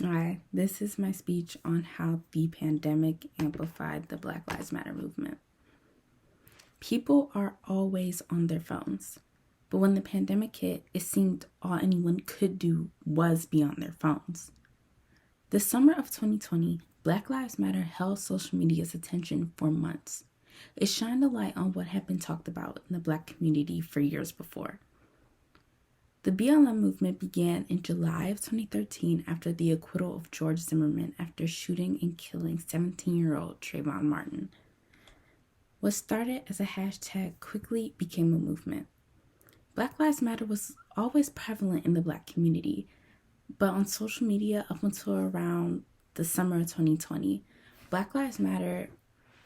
Hi, this is my speech on how the pandemic amplified the Black Lives Matter movement. People are always on their phones, but when the pandemic hit, it seemed all anyone could do was be on their phones. The summer of 2020, Black Lives Matter held social media's attention for months. It shined a light on what had been talked about in the Black community for years before. The BLM movement began in July of 2013 after the acquittal of George Zimmerman after shooting and killing 17-year-old Trayvon Martin. What started as a hashtag quickly became a movement. Black Lives Matter was always prevalent in the Black community, but on social media up until around the summer of 2020, Black Lives Matter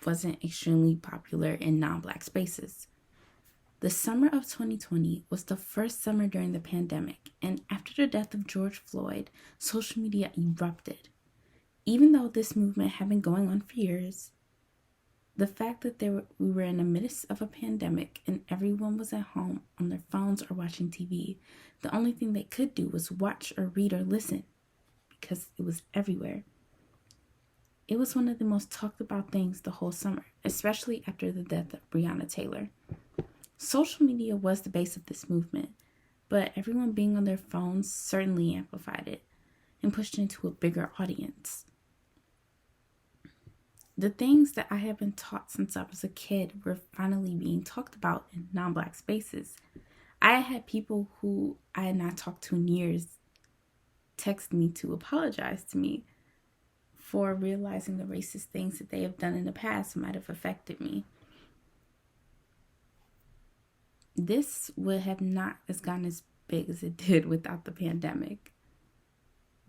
wasn't extremely popular in non-Black spaces. The summer of 2020 was the first summer during the pandemic, and after the death of George Floyd, social media erupted. Even though this movement had been going on for years, the fact that we were in the midst of a pandemic and everyone was at home on their phones or watching TV, the only thing they could do was watch or read or listen because it was everywhere. It was one of the most talked about things the whole summer, especially after the death of Breonna Taylor. Social media was the base of this movement, but everyone being on their phones certainly amplified it and pushed it into a bigger audience. The things that I have been taught since I was a kid were finally being talked about in non-Black spaces. I had people who I had not talked to in years text me to apologize to me for realizing the racist things that they have done in the past might have affected me. This would have not gotten as big as it did without the pandemic.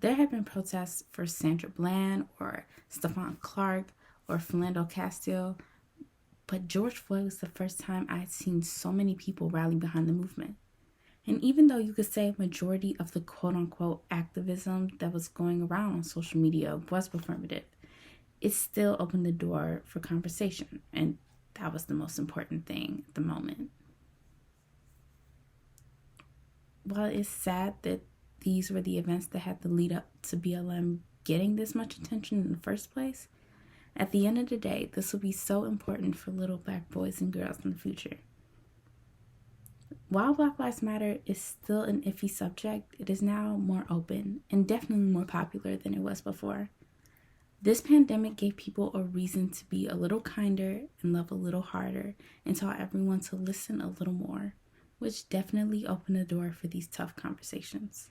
There have been protests for Sandra Bland or Stephon Clark or Philando Castile, but George Floyd was the first time I had seen so many people rally behind the movement. And even though you could say a majority of the quote-unquote activism that was going around on social media was performative, it still opened the door for conversation, and that was the most important thing at the moment. While it's sad that these were the events that had to lead up to BLM getting this much attention in the first place, at the end of the day, this will be so important for little Black boys and girls in the future. While Black Lives Matter is still an iffy subject, it is now more open and definitely more popular than it was before. This pandemic gave people a reason to be a little kinder and love a little harder and taught everyone to listen a little more, which definitely opened the door for these tough conversations.